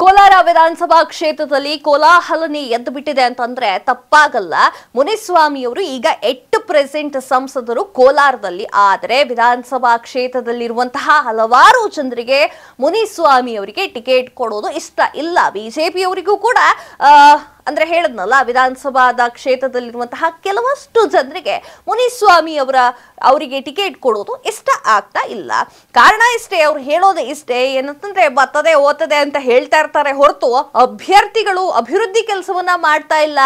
ಕೋಲಾರ ವಿಧಾನಸಭಾ ಕ್ಷೇತ್ರದಲ್ಲಿ ಕೋಲಾಹಲನೆ ಎದ್ದು ಬಿಟ್ಟಿದೆ ಅಂತಂದ್ರೆ ತಪ್ಪಾಗಲ್ಲ. ಮುನಿಸ್ವಾಮಿಯವರು ಈಗ 8% ಸಂಸದರು ಕೋಲಾರದಲ್ಲಿ. ಆದರೆ ವಿಧಾನಸಭಾ ಕ್ಷೇತ್ರದಲ್ಲಿರುವಂತಹ ಹಲವಾರು ಜನರಿಗೆ ಮುನಿಸ್ವಾಮಿಯವರಿಗೆ ಟಿಕೆಟ್ ಕೊಡೋದು ಇಷ್ಟ ಇಲ್ಲ. ಬಿಜೆಪಿಯವರಿಗೂ ಕೂಡ ಅಂದ್ರೆ ಹೇಳದ್ನಲ್ಲ, ವಿಧಾನಸಭಾದ ಕ್ಷೇತ್ರದಲ್ಲಿರುವಂತಹ ಕೆಲವಷ್ಟು ಜನರಿಗೆ ಮುನಿಸ್ವಾಮಿ ಅವರಿಗೆ ಟಿಕೆಟ್ ಕೊಡೋದು ಇಷ್ಟ ಆಗ್ತಾ ಇಲ್ಲ. ಕಾರಣ ಇಷ್ಟೇ, ಅವ್ರು ಹೇಳೋದು ಇಷ್ಟೇ, ಏನಂತಂದ್ರೆ ಬರ್ತದೆ ಓದ್ತದೆ ಅಂತ ಹೇಳ್ತಾ ಇರ್ತಾರೆ ಹೊರತು ಅಭ್ಯರ್ಥಿಗಳು ಅಭಿವೃದ್ಧಿ ಕೆಲಸವನ್ನ ಮಾಡ್ತಾ ಇಲ್ಲ.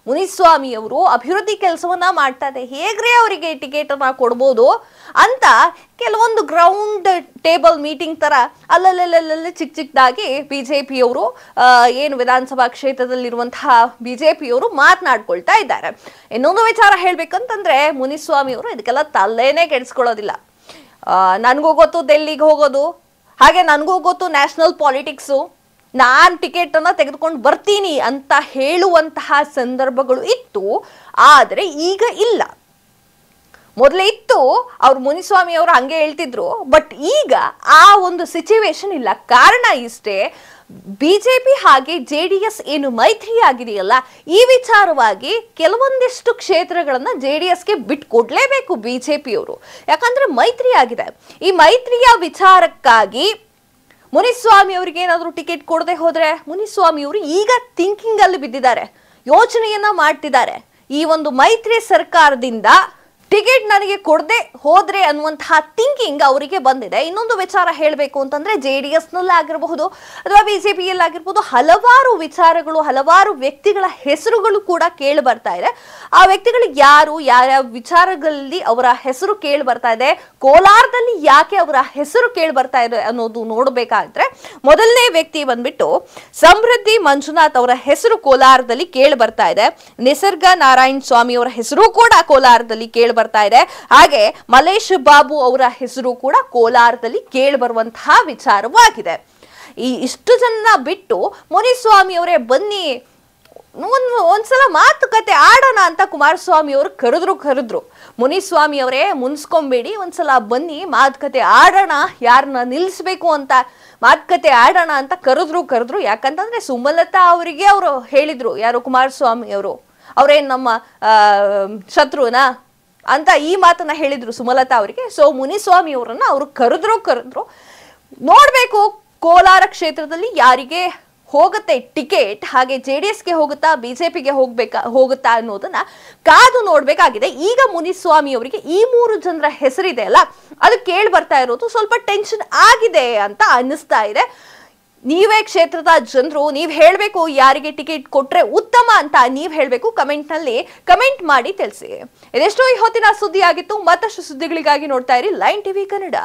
ಮುನಿಸ್ವಾಮಿ ಅವರು ಅಭಿವೃದ್ಧಿ ಕೆಲಸವನ್ನ ಮಾಡ್ತಾ ಇದೆ, ಹೇಗ್ರೆ ಅವರಿಗೆ ಟಿಕೆಟ್ ಅನ್ನ ಕೊಡ್ಬೋದು ಅಂತ ಕೆಲವೊಂದು ಗ್ರೌಂಡ್ ಟೇಬಲ್ ಮೀಟಿಂಗ್ ತರ ಅಲ್ಲಲ್ಲಲ್ಲಿ ಚಿಕ್ಕದಾಗಿ ಬಿಜೆಪಿಯವರು ಏನು ವಿಧಾನಸಭಾ ಕ್ಷೇತ್ರದಲ್ಲಿರುವಂತಹ ಬಿಜೆಪಿಯವರು ಮಾತನಾಡ್ಕೊಳ್ತಾ ಇದ್ದಾರೆ. ಇನ್ನೊಂದು ವಿಚಾರ ಹೇಳ್ಬೇಕಂತಂದ್ರೆ ಮುನಿಸ್ವಾಮಿ ಅವರು ಇದಕ್ಕೆಲ್ಲ ತಲೆನೇ ಕೆಡಿಸ್ಕೊಳ್ಳೋದಿಲ್ಲ. ನನಗೂ ಗೊತ್ತು ಡೆಲ್ಲಿಗೆ ಹೋಗೋದು, ಹಾಗೆ ನನಗೂ ಗೊತ್ತು ನ್ಯಾಷನಲ್ ಪಾಲಿಟಿಕ್ಸು, ನಾನ್ ಟಿಕೆಟ್ ಅನ್ನ ತೆಗೆದುಕೊಂಡು ಬರ್ತೀನಿ ಅಂತ ಹೇಳುವಂತಹ ಸಂದರ್ಭಗಳು ಇತ್ತು. ಆದ್ರೆ ಈಗ ಇಲ್ಲ. ಮೊದಲೇ ಇತ್ತು, ಅವ್ರು ಮುನಿಸ್ವಾಮಿ ಅವರು ಹಂಗೆ ಹೇಳ್ತಿದ್ರು. ಬಟ್ ಈಗ ಆ ಒಂದು ಸಿಚುವೇಶನ್ ಇಲ್ಲ. ಕಾರಣ ಇಷ್ಟೇ, ಬಿಜೆಪಿ ಹಾಗೆ ಜೆಡಿಎಸ್ ಏನು ಮೈತ್ರಿ ಆಗಿದೆಯಲ್ಲ, ಈ ವಿಚಾರವಾಗಿ ಕೆಲವೊಂದಿಷ್ಟು ಕ್ಷೇತ್ರಗಳನ್ನ ಜೆಡಿಎಸ್ಗೆ ಬಿಟ್ಕೊಡ್ಲೇಬೇಕು ಬಿಜೆಪಿಯವರು. ಯಾಕಂದ್ರೆ ಮೈತ್ರಿ ಆಗಿದೆ. ಈ ಮೈತ್ರಿಯ ವಿಚಾರಕ್ಕಾಗಿ ಮುನಿಸ್ವಾಮಿ ಅವರಿಗೆ ಏನಾದ್ರು ಟಿಕೆಟ್ ಕೊಡದೆ ಹೋದ್ರೆ ಮುನಿಸ್ವಾಮಿ ಅವರು ಈಗ ಥಿಂಕಿಂಗ್ ಅಲ್ಲಿ ಬಿದ್ದಿದ್ದಾರೆ, ಯೋಚನೆಯನ್ನ ಮಾಡ್ತಿದ್ದಾರೆ. ಈ ಒಂದು ಮೈತ್ರಿ ಸರ್ಕಾರದಿಂದ ಟಿಕೆಟ್ ನನಗೆ ಕೊಡದೆ ಹೋದ್ರೆ ಅನ್ನುವಂತಹ ಥಿಂಕಿಂಗ್ ಅವರಿಗೆ ಬಂದಿದೆ. ಇನ್ನೊಂದು ವಿಚಾರ ಹೇಳಬೇಕು ಅಂತಂದ್ರೆ ಜೆಡಿಎಸ್ ನಲ್ಲಿ ಆಗಿರಬಹುದು ಅಥವಾ ಬಿಜೆಪಿಯಲ್ಲಿ ಆಗಿರ್ಬೋದು, ಹಲವಾರು ವಿಚಾರಗಳು, ಹಲವಾರು ವ್ಯಕ್ತಿಗಳ ಹೆಸರುಗಳು ಕೂಡ ಕೇಳಿ ಬರ್ತಾ ಇದೆ. ಆ ವ್ಯಕ್ತಿಗಳು ಯಾರು, ಯಾರ್ಯಾವ ವಿಚಾರಗಳಲ್ಲಿ ಅವರ ಹೆಸರು ಕೇಳಿ ಬರ್ತಾ ಇದೆ, ಕೋಲಾರದಲ್ಲಿ ಯಾಕೆ ಅವರ ಹೆಸರು ಕೇಳಿ ಬರ್ತಾ ಇದೆ ಅನ್ನೋದು ನೋಡಬೇಕಾದ್ರೆ ಮೊದಲನೇ ವ್ಯಕ್ತಿ ಬಂದ್ಬಿಟ್ಟು ಸಮೃದ್ಧಿ ಮಂಜುನಾಥ್ ಅವರ ಹೆಸರು ಕೋಲಾರದಲ್ಲಿ ಕೇಳಿ ಬರ್ತಾ ಇದೆ. ನಿಸರ್ಗ ನಾರಾಯಣ ಸ್ವಾಮಿ ಅವರ ಹೆಸರು ಕೂಡ ಕೋಲಾರದಲ್ಲಿ ಕೇಳಿ ಬರ್ತಾ ಇದೆ. ಹಾಗೆ ಮಲೇಶ್ ಬಾಬು ಅವರ ಹೆಸರು ಕೂಡ ಕೋಲಾರದಲ್ಲಿ ಕೇಳಿ ಬರುವಂತಹ ವಿಚಾರವಾಗಿದೆ. ಈ ಇಷ್ಟು ಜನ ಬಿಟ್ಟು ಮುನಿಸ್ವಾಮಿ ಅವರೇ ಬನ್ನಿ ಒಂದ್ಸಲ ಮಾತುಕತೆ ಆಡೋಣ ಅಂತ ಕುಮಾರಸ್ವಾಮಿ ಅವರು ಕರೆದ್ರು. ಮುನಿಸ್ವಾಮಿ ಅವರೇ ಮುನ್ಸ್ಕೊಂಬೇಡಿ, ಒಂದ್ಸಲ ಬನ್ನಿ ಮಾತುಕತೆ ಆಡೋಣ, ಯಾರನ್ನ ನಿಲ್ಲಿಸ್ಬೇಕು ಅಂತ ಮಾತುಕತೆ ಆಡೋಣ ಅಂತ ಕರೆದ್ರು. ಯಾಕಂತಂದ್ರೆ ಸುಮಲತಾ ಅವರಿಗೆ ಅವರು ಹೇಳಿದ್ರು, ಯಾರು ಕುಮಾರಸ್ವಾಮಿ ಅವರು, ಅವ್ರೇನ್ ನಮ್ಮ ಶತ್ರುನಾ ಅಂತ ಈ ಮಾತನ್ನ ಹೇಳಿದ್ರು ಸುಮಲತಾ ಅವರಿಗೆ. ಸೊ ಮುನಿಸ್ವಾಮಿ ಅವರನ್ನ ಅವರು ಕರೆದ್ರು. ನೋಡ್ಬೇಕು ಕೋಲಾರ ಕ್ಷೇತ್ರದಲ್ಲಿ ಯಾರಿಗೆ ಹೋಗುತ್ತೆ ಟಿಕೆಟ್, ಹಾಗೆ ಜೆಡಿಎಸ್ಗೆ ಹೋಗುತ್ತಾ ಬಿಜೆಪಿಗೆ ಹೋಗುತ್ತಾ ಅನ್ನೋದನ್ನ ಕಾದು ನೋಡ್ಬೇಕಾಗಿದೆ. ಈಗ ಮುನಿಸ್ವಾಮಿ ಅವರಿಗೆ ಈ 3 ಜನರ ಹೆಸರಿದೆ ಅಲ್ಲ, ಅದು ಕೇಳಿ ಬರ್ತಾ ಇರೋದು ಸ್ವಲ್ಪ ಟೆನ್ಷನ್ ಆಗಿದೆ ಅಂತ ಅನ್ನಿಸ್ತಾ ಇದೆ. ನೀವೇ ಕ್ಷೇತ್ರದ ಜನರು, ನೀವ್ ಹೇಳ್ಬೇಕು ಯಾರಿಗೆ ಟಿಕೆಟ್ ಕೊಟ್ರೆ ಉತ್ತಮ ಅಂತ ನೀವ್ ಹೇಳ್ಬೇಕು. ಕಮೆಂಟ್ ನಲ್ಲಿ ಕಮೆಂಟ್ ಮಾಡಿ ತಿಳಿಸಿ. ಇದೆಷ್ಟೋ ಈ ಹೊತ್ತಿನ ಸುದ್ದಿ ಆಗಿತ್ತು. ಮತ್ತಷ್ಟು ಸುದ್ದಿಗಳಿಗಾಗಿ ನೋಡ್ತಾ ಇರಿ ಲೈನ್ ಟಿವಿ ಕನ್ನಡ.